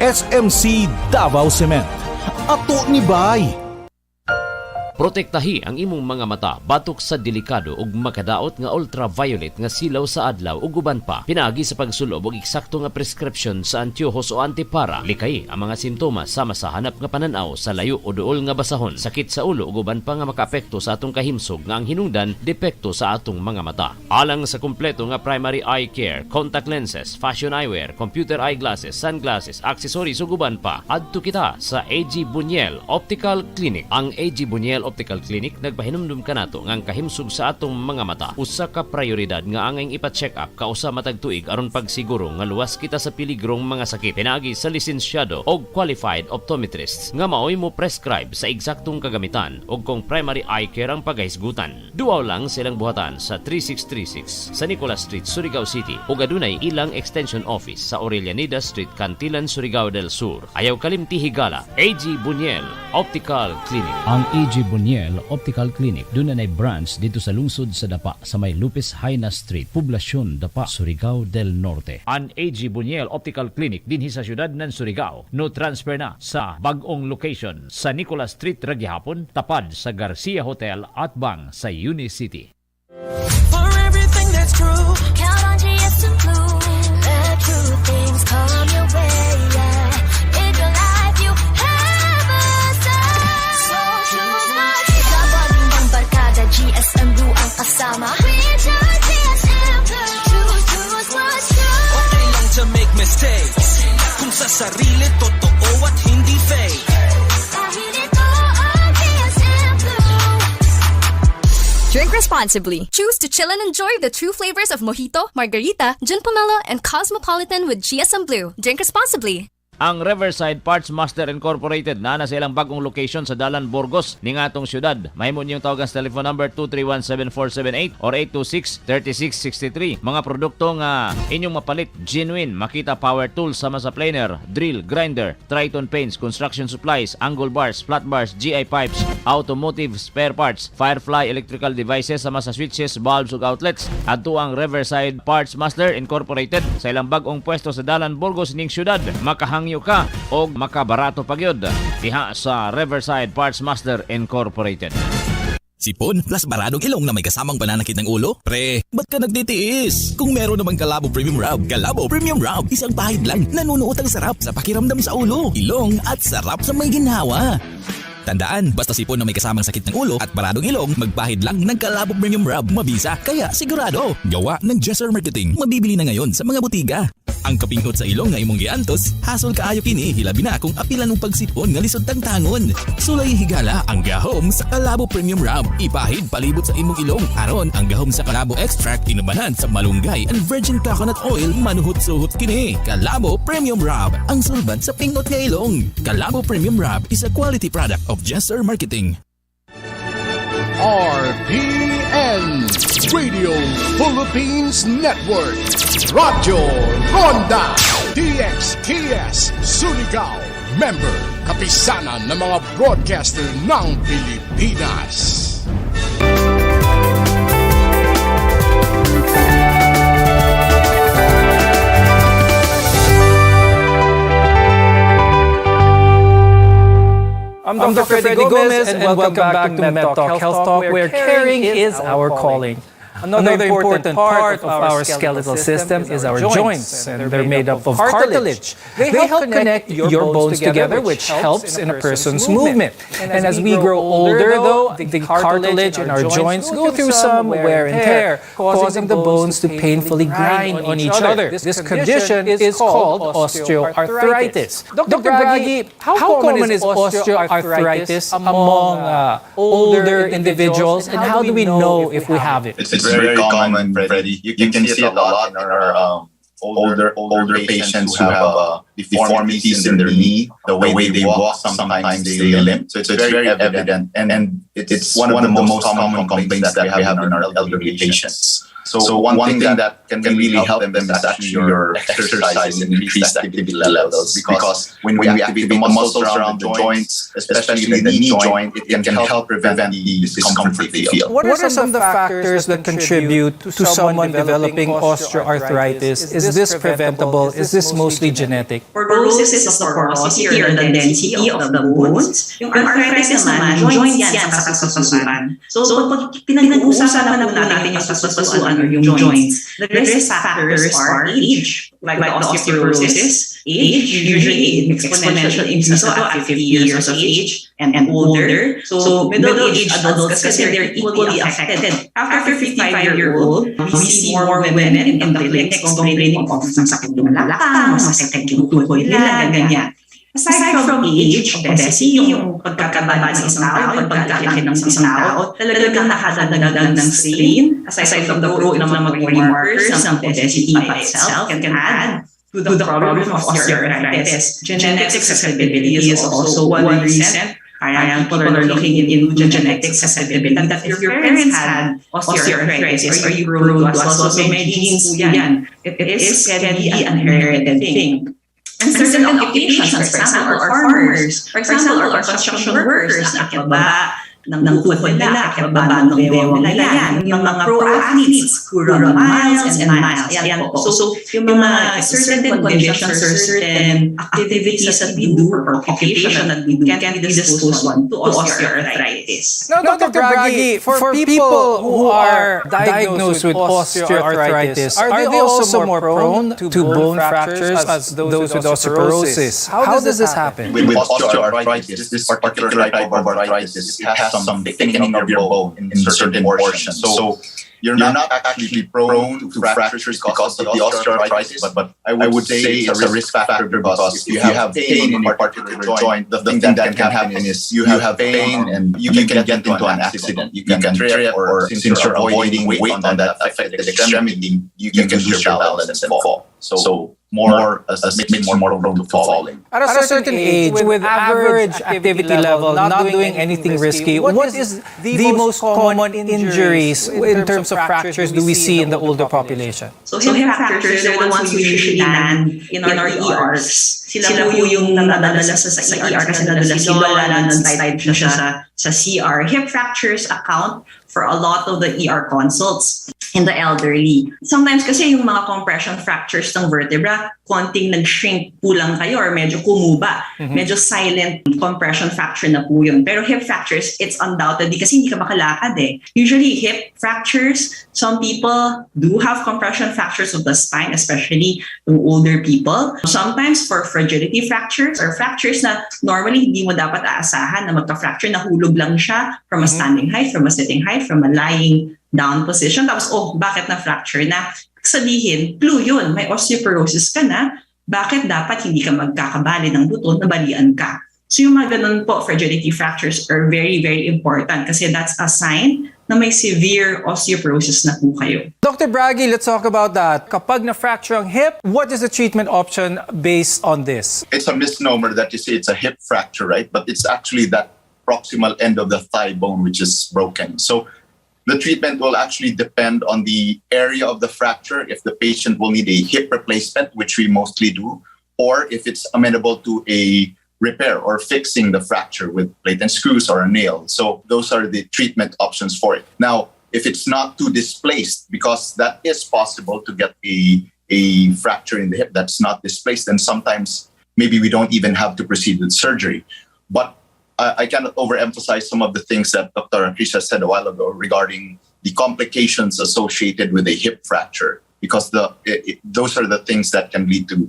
SMC Davao Cement. Ato ni Bay. Protektahi ang imong mga mata batok sa delikado ug makadaot nga ultraviolet nga silaw sa adlaw ug uban pa. Pinaagi sa pagsulob og eksakto nga prescription sa antiyohos o antipara. Likay ang mga simptomas sama sa hanap nga pananaw sa layo o duol nga basahon, sakit sa ulo ug uban pa nga makaapekto sa atong kahimsog nga ang hinungdan depekto sa atong mga mata. Alang sa kumpleto nga primary eye care, contact lenses, fashion eyewear, computer eyeglasses, sunglasses, accessories ug uban pa, adto kita sa AG Buñuel Optical Clinic. Ang AG Buñuel Optical Clinic nagpahinumdum kanato nga ang kahimsog sa atong mga mata usa ka prioridad nga angay ipa-check up kausa matag tuig aron pagsiguro nga luwas kita sa piligrong mga sakit. Pinaagi sa lisensyado og qualified optometrists nga maoy mo prescribe sa eksaktong kagamitan ug kung primary eye care ang pagahisgutan. Duaw lang silang buhatan sa 3636 sa Nicolas Street, Surigao City ug adunay ilang extension office sa Aurelianida Street, Cantilan, Surigao del Sur. Ayaw kalimti higala, AG Buñuel Optical Clinic. Ang AG Buñuel Optical Clinic doon na branch dito sa lungsod sa Dapa sa may Lupis Haina Street, Poblasyon Dapa, Surigao del Norte. Ang AG Buñuel Optical Clinic dinhi sa siyudad ng Surigao. No transfer na sa bag-ong location sa Nicolas Street, Ragyahapon, tapad sa Garcia Hotel at Bang sa Unicity. For everything that's true, count on GSM Blue. The true things come your way. Live the life you have assigned. So choose what you want. Ng barkada, GSM Blue ang kasama. We chose GSM Blue. Choose what's true. Okay lang to make mistakes. Kung sa sarili, totoo at hindi fake. Dahil ito ang GSM Blue. Drink responsibly. Choose to chill and enjoy the true flavors of Mojito, Margarita, Gin Pomelo, and Cosmopolitan with GSM Blue. Drink responsibly. Ang Riverside Parts Master Incorporated na sa ilang bagong location sa Dalan, Burgos, ning atong syudad. Mahimo niyong tawagan sa telephone number 231-7478 or 826-3663. Mga produkto nga inyong mapalit, genuine, Makita Power Tools sama sa planer, drill, grinder, Triton Paints, construction supplies, angle bars, flat bars, GI pipes, automotive spare parts, Firefly electrical devices sama sa switches, bulbs ug outlets. Adto ang Riverside Parts Master Incorporated sa ilang bagong pwesto sa Dalan, Burgos ning syudad. Makahangyo ka o makabarato pagyod diha sa Riverside Parts Master Incorporated. Sipon plus baradong ilong na may kasamang pananakit ng ulo? Pre, ba't ka nagtitiis? Kung meron namang Calabo Premium Rub, Calabo Premium Rub, isang pahid lang, nanunuot ang sarap sa pakiramdam sa ulo, ilong at sarap sa may ginhawa. Tandaan, basta sipon na may kasamang sakit ng ulo at baradong ilong, magpahid lang ng Calabo Premium Rub. Mabisa, kaya sigurado. Gawa ng Jesser Marketing. Mabibili na ngayon sa mga botiga. Ang kapinghot sa ilong nga imong giantos, hasol kaayo kini, hilabi na kung apilan ng pagsipon nga lisod tangtangon. Sulay higala ang gahom sa Calabo Premium Rub. Ipahid palibot sa imong ilong. Aron ang gahom sa Calabo Extract inubanan sa malunggay and virgin coconut oil manuhot-suhot kini. Calabo Premium Rub, ang sulbad sa pinghot nga ilong. Calabo Premium Rub is a quality product of Jesser Marketing. RPN Radio Philippines Network. Radyo Ronda DXKS Surigao. Member, kapisanan ng mga broadcaster ng Pilipinas. I'm Dr. Freddy Gomez and welcome back to MedTalk Health Talk, where caring is our calling. Another important part of our skeletal system is our joints, and they're made up of cartilage. They help connect your bones together, which helps in a person's movement. And as we grow older, though, the cartilage in our joints go through some wear and tear, causing the bones to painfully grind on each other. This condition is called osteoarthritis. Dr. Bragi, how common is osteoarthritis among older individuals, and how do we know if we have it? It's very common, Freddie. You can see it a lot in our older patients who have deformities in their knee. The way they walk, sometimes they limp. So it's very evident, and it's one of the most common complaints that we have in our elderly patients. So one thing that can really help them is actually your exercise and increased activity levels, because when we activate the muscles around the joints, especially the knee joint, it can help prevent the discomfort they feel. What are some of the factors that contribute to someone developing osteoarthritis? Is this preventable? Is this mostly genetic? Porosis is the porosity or the density of the bones. Yung arthritis naman, joints yan sa kasukasuan. So pag pinag-uusapan na natin yung kasukasuan or yung joints, the risk factors are age, like the osteoporosis, age, usually exponential increase at 50 years of age and older. So middle-aged adults kasi they're equally affected. After 55-year-old, we see more women in the clinics complaining of sakit ng balakang, masakit yung tuhod nila, ganyan. Aside from age, obesity, yung pagkakababa ng isang tao, pagkakalaki ng isang tao, talagang nakadagdag ng strain. Aside from the growth ng mga body markers ng obesity by itself can add to the problem of osteoarthritis. Genetic susceptibility is also one reason. Kaya people are looking into genetic susceptibility, that if your parents had osteoarthritis or you grew to as well, so may genes po yan. It is can be an inherited thing. And certain occupations, for example, are farmers, for example, or construction workers, na akibaba ng tuhod nila, akibaba ng bewang nila yan. Yung mga pro-athletes who run miles and miles. Yan po. So, yung mga certain conditions or certain activities that we do or occupation that we do can be disposed to osteoarthritis. Now, Dr. Bragi, for people who are diagnosed with osteoarthritis, are they also more prone to bone fractures as those with osteoporosis? How does this happen? With osteoarthritis, this particular type of arthritis, it has some thickening of your bone in certain portions. So you're not actually prone to fractures because of the osteoarthritis, but I would say it's a risk factor because if you have pain in your particular joint, the thing that can happen is you have pain and you can get into an accident. You can trip, or since you're avoiding weight on that affected extremity, you can lose your balance and fall. So more prone to falling. At a certain age, with average activity level, not doing anything risky, what is the most common injuries in terms of fractures do we see in the older population? So hip fractures are the ones who usually land in our ERs. Sila po yung nadadala sa ER kasi nadala si Lola, nag-type na siya sa CR. Hip fractures account for a lot of the ER consults in the elderly. Sometimes kasi yung mga compression fractures ng vertebra, konting nag-shrink po lang kayo or medyo kumuba. Medyo silent compression fracture na po yun. Pero hip fractures, it's undoubtedly kasi hindi ka makalakad eh. Usually hip fractures, some people do have compression fractures of the spine, especially yung older people. Sometimes for fragility fractures or fractures na normally hindi mo dapat aasahan na magka-fracture, nahulog lang siya from a standing height, from a sitting height, from a lying down position. Tapos, bakit na-fracture na? Sabihin, clue yun, may osteoporosis ka na, bakit dapat hindi ka magkakabali ng buto, nabalian ka? So yung mga ganun po, fragility fractures are very, very important kasi that's a sign na may severe osteoporosis na po kayo. Dr. Bragi, let's talk about that. Kapag na-fracture ang hip, what is the treatment option based on this? It's a misnomer that you say it's a hip fracture, right? But it's actually that proximal end of the thigh bone which is broken. So the treatment will actually depend on the area of the fracture, if the patient will need a hip replacement, which we mostly do, or if it's amenable to a repair or fixing the fracture with plate and screws or a nail. So those are the treatment options for it. Now, if it's not too displaced, because that is possible to get a fracture in the hip that's not displaced, and sometimes maybe we don't even have to proceed with surgery. But I cannot overemphasize some of the things that Dr. Akrisha said a while ago regarding the complications associated with a hip fracture, because those are the things that can lead to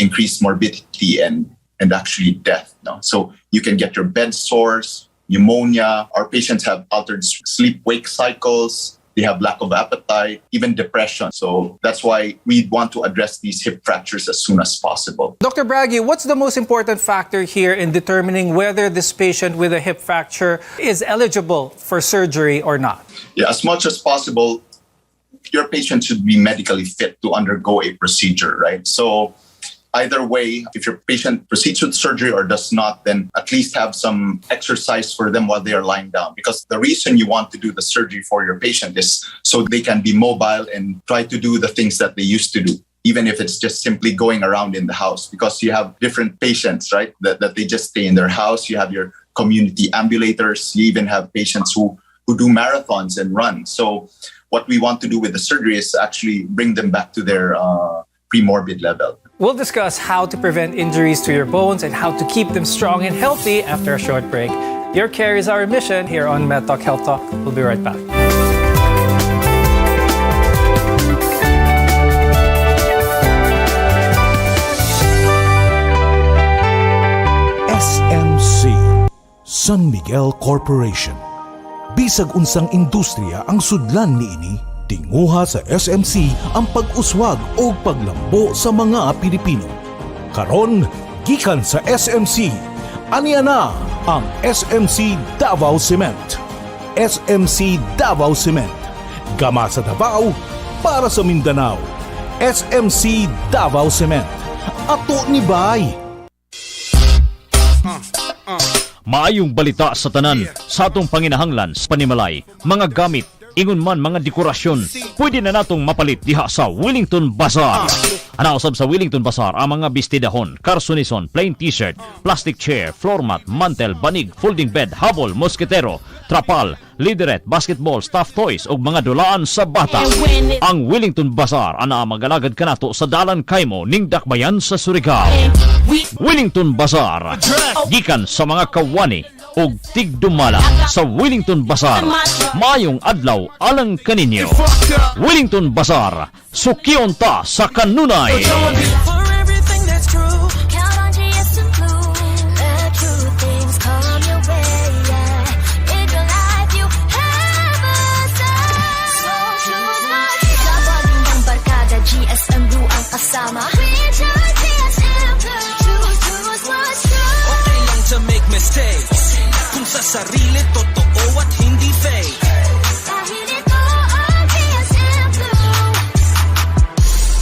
increased morbidity and actually death. No? So you can get your bed sores, pneumonia. Our patients have altered sleep-wake cycles. They have lack of appetite, even depression. So that's why we want to address these hip fractures as soon as possible. Dr. Bragi, what's the most important factor here in determining whether this patient with a hip fracture is eligible for surgery or not? Yeah, as much as possible, your patient should be medically fit to undergo a procedure, right? So either way, if your patient proceeds with surgery or does not, then at least have some exercise for them while they are lying down. Because the reason you want to do the surgery for your patient is so they can be mobile and try to do the things that they used to do, even if it's just simply going around in the house. Because you have different patients, right, that they just stay in their house. You have your community ambulators. You even have patients who do marathons and run. So what we want to do with the surgery is actually bring them back to their pre-morbid level. We'll discuss how to prevent injuries to your bones and how to keep them strong and healthy after a short break. Your care is our mission here on MedTalk Health Talk. We'll be right back. SMC, San Miguel Corporation. Bisag unsang industriya ang sudlan niini, tinguha sa SMC ang pag-uswag o paglambo sa mga Pilipino. Karon, gikan sa SMC, aniya na ang SMC Davao Cement. SMC Davao Cement. Gama sa Davao, para sa Mindanao. SMC Davao Cement. Ato ni Bay. Maayong balita sa tanan sa atong panginahanglan sa panimalay, mga gamit, ingon man mga dekorasyon, pwede na natong mapalit diha sa Wellington Bazaar. Anausab sa Wellington Bazaar ang mga bestidahon, karsunison, plain t-shirt, plastic chair, floor mat, mantel, banig, folding bed, habol, mosketero, trapal, lideret, basketball, stuffed toys ug mga dulaan sa bata. Ang Wellington Bazaar ana magalagad kanato sa Dalan Kaimo ning Dakbayan sa Surigao. Wellington Bazaar, gikan sa mga kawani og tigdumala sa Wellington Bazaar. Mayong adlaw alang kaninyo. Wellington Bazaar, sukion ta sa kanunay. GSM Blue ang kasama. Okay lang to make mistakes kung sa sarili totoo at hindi fake.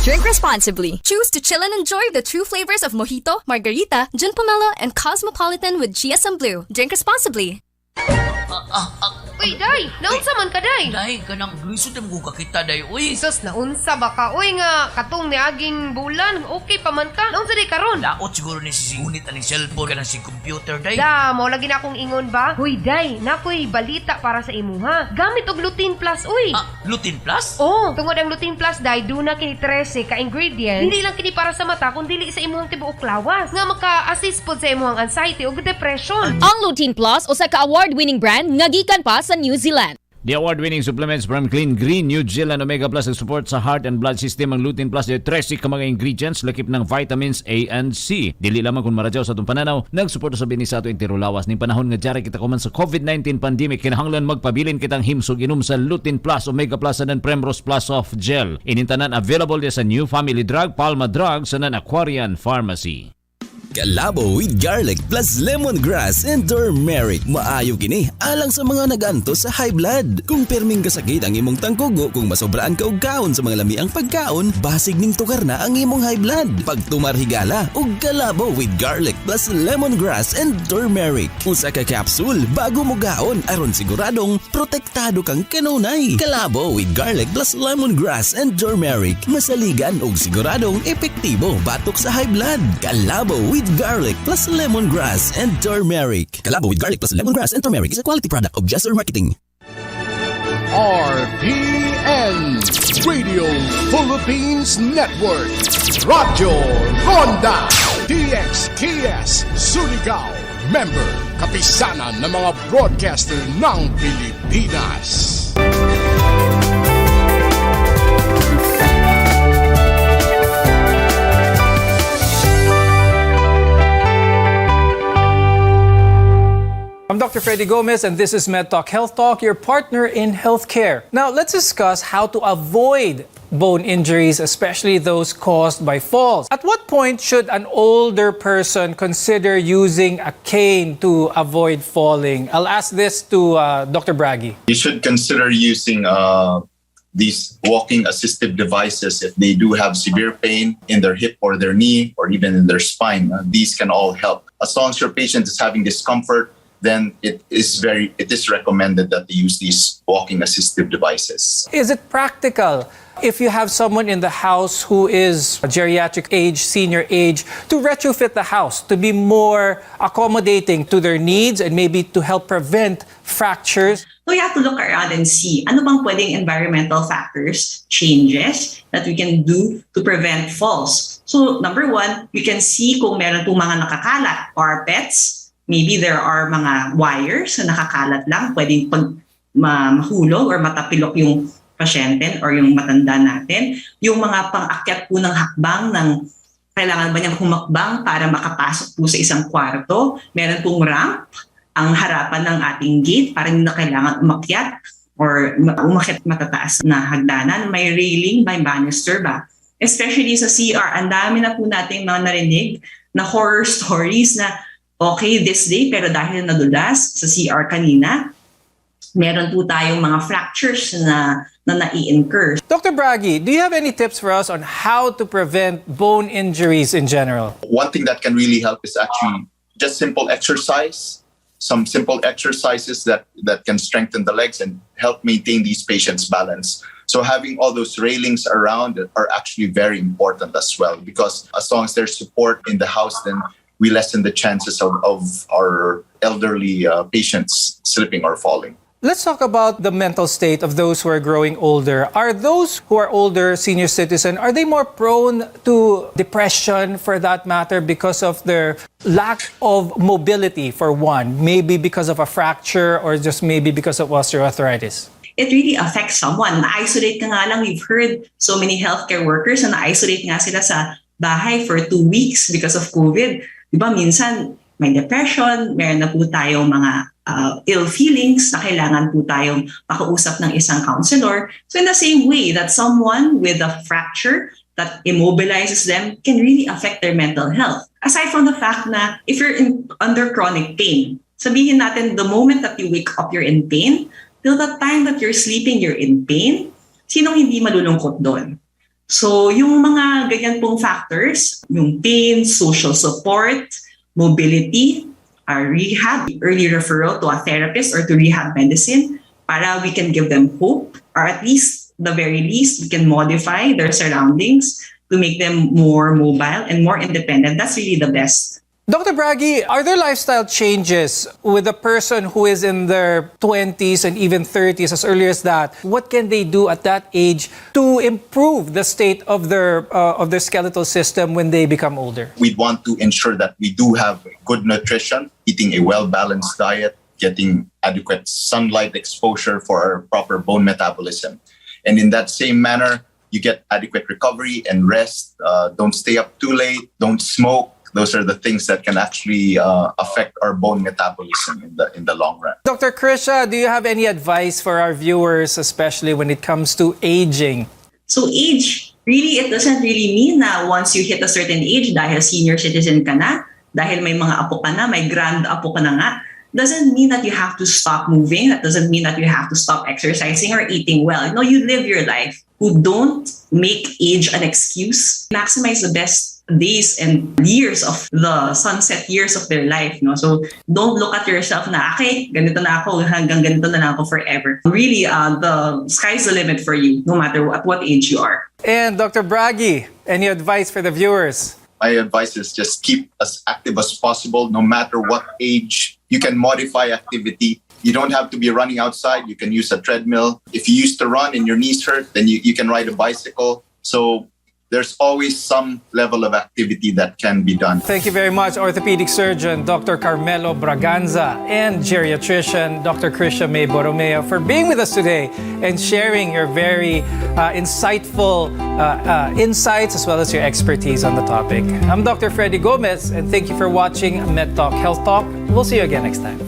Drink responsibly. Choose to chill and enjoy the true flavors of Mojito, Margarita, Gin Pomelo, and Cosmopolitan with GSM Blue. Drink responsibly. Uy, Day! Naunsa man ka, Day? Day, kanang glisod na mga kakita, Day. Uy! Sus, naunsa ba ka? Uy nga, katong ni aging bulan. Okay pa man ka? Naunsa di karon? Laot siguro ni sisingunit aning cellphone ka ng si computer, Day. Da, mo lagi na akong ingon ba? Uy, Day, nakoy balita para sa imuha. Gamit og Lutein Plus, uy! Lutein Plus? Oo, tungod ang Lutein Plus, Day, doon na kini 13 ka-ingredients. Hindi lang kini para sa mata, kundi sa imuhang tibuok lawas. Nga maka-assist po sa imuhang anxiety o depression. Ang Lutein Plus o sa ka-award-winning brand nga gikan pa sa New Zealand. The award-winning supplements from Clean Green, New Zealand Omega Plus support sa heart and blood system. Ang Lutein Plus ay 13 ka mga ingredients lakip ng vitamins A and C. Dili lamang kung maradyaw sa itong pananaw, nagsuporta sa bini sa ato yung tirulawas ning panahon nga jari kita kuman sa COVID-19 pandemic. Kinahanglan magpabilin kitang himsog inom sa Lutein Plus, Omega Plus and Primrose Plus Soft Gel. Inintanan available sa New Family Drug, Palma Drug sa Aquarian Pharmacy. Kalabo with garlic plus lemongrass and turmeric. Maayo kini alang sa mga naganto sa high blood. Kung perming kasakit ang imong tangkugo, kung masobraan ka og kaon sa mga lami ang pagkaon, basig ning tukar na ang imong high blood. Pagtumar higala og kalabo with garlic plus lemongrass and turmeric. Usa ka capsule bago mo gaon aron siguradong protektado kang kanunay. Kalabo with garlic plus lemongrass and turmeric. Masaligan og siguradong epektibo batok sa high blood. Kalabo with garlic plus lemongrass and turmeric. Kalabo with garlic plus lemongrass and turmeric is a quality product of Jesser Marketing. RPN Radio Philippines Network. Radyo Ronda DXKS Surigao. Member, kapisanan ng mga broadcaster ng Pilipinas. I'm Dr. Freddy Gomez, and this is MedTalk Health Talk, your partner in healthcare. Now, let's discuss how to avoid bone injuries, especially those caused by falls. At what point should an older person consider using a cane to avoid falling? I'll ask this to Dr. Bragi. You should consider using these walking assistive devices if they do have severe pain in their hip or their knee or even in their spine. These can all help. As long as your patient is having discomfort, then it is recommended that they use these walking assistive devices. Is it practical if you have someone in the house who is geriatric age, senior age, to retrofit the house to be more accommodating to their needs and maybe to help prevent fractures? So you have to look around and see ano bang pwedeng environmental factors, changes that we can do to prevent falls. So number one, you can see kung meron pong mga nakakalat, carpets, maybe there are mga wires na nakakalat lang, pwedeng mahulog or matapilok yung pasyente or yung matanda natin. Yung mga pang-akyat po ng hakbang ng kailangan ba niyang humakbang para makapasok po sa isang kwarto. Meron pong ramp ang harapan ng ating gate para hindi na kailangan umakyat or umakyat matataas na hagdanan. May railing, may banister ba? Especially sa CR, ang dami na po nating mga narinig na horror stories na okay this day pero dahil nadulas sa CR kanina, meron po tayong mga fractures na nai-incur. Dr. Bragi, do you have any tips for us on how to prevent bone injuries in general? One thing that can really help is actually just simple exercise. Some simple exercises that can strengthen the legs and help maintain these patients' balance. So having all those railings around are actually very important as well, because as long as there's support in the house, then we lessen the chances of our elderly patients slipping or falling. Let's talk about the mental state of those who are growing older. Are those who are older, senior citizen, are they more prone to depression for that matter because of their lack of mobility for one? Maybe because of a fracture or just maybe because of osteoarthritis? It really affects someone. Na-isolate ka nga lang. We've heard so many healthcare workers na na-isolate nga sila sa bahay for 2 weeks because of COVID. Diba minsan may depression, meron na po tayong mga ill feelings na kailangan po tayong makausap ng isang counselor. So in the same way that someone with a fracture that immobilizes them can really affect their mental health. Aside from the fact na if you're under chronic pain, sabihin natin the moment that you wake up, you're in pain, till the time that you're sleeping, you're in pain, sinong hindi malulungkot doon? So yung mga ganyan pong factors, yung pain, social support, mobility, rehab, early referral to a therapist or to rehab medicine para we can give them hope, or at least, the very least, we can modify their surroundings to make them more mobile and more independent. That's really the best. Dr. Bragi, are there lifestyle changes with a person who is in their 20s and even 30s, as early as that? What can they do at that age to improve the state of their skeletal system when they become older? We want to ensure that we do have good nutrition, eating a well-balanced diet, getting adequate sunlight exposure for our proper bone metabolism. And in that same manner, you get adequate recovery and rest. Don't stay up too late. Don't smoke. Those are the things that can actually affect our bone metabolism in the long run. Dr. Krisha, do you have any advice for our viewers, especially when it comes to aging? So age, really, it doesn't really mean na once you hit a certain age, dahil senior citizen ka na, dahil may mga apo ka na, may grand apo ka na nga, doesn't mean that you have to stop moving. That doesn't mean that you have to stop exercising or eating well. No, you live your life. Who don't make age an excuse. Maximize the best days and years of the sunset years of their life. No? So don't look at yourself na, okay, ganito na ako, hanggang ganito na lang ako forever. Really, the sky's the limit for you, no matter at what age you are. And Dr. Bragi, any advice for the viewers? My advice is just keep as active as possible, no matter what age. You can modify activity. You don't have to be running outside. You can use a treadmill. If you used to run and your knees hurt, then you can ride a bicycle. So there's always some level of activity that can be done. Thank you very much, orthopedic surgeon Dr. Carmelo Braganza and geriatrician Dr. Krisha May Borromeo, for being with us today and sharing your very insightful insights as well as your expertise on the topic. I'm Dr. Freddy Gomez, and thank you for watching MedTalk Health Talk. We'll see you again next time.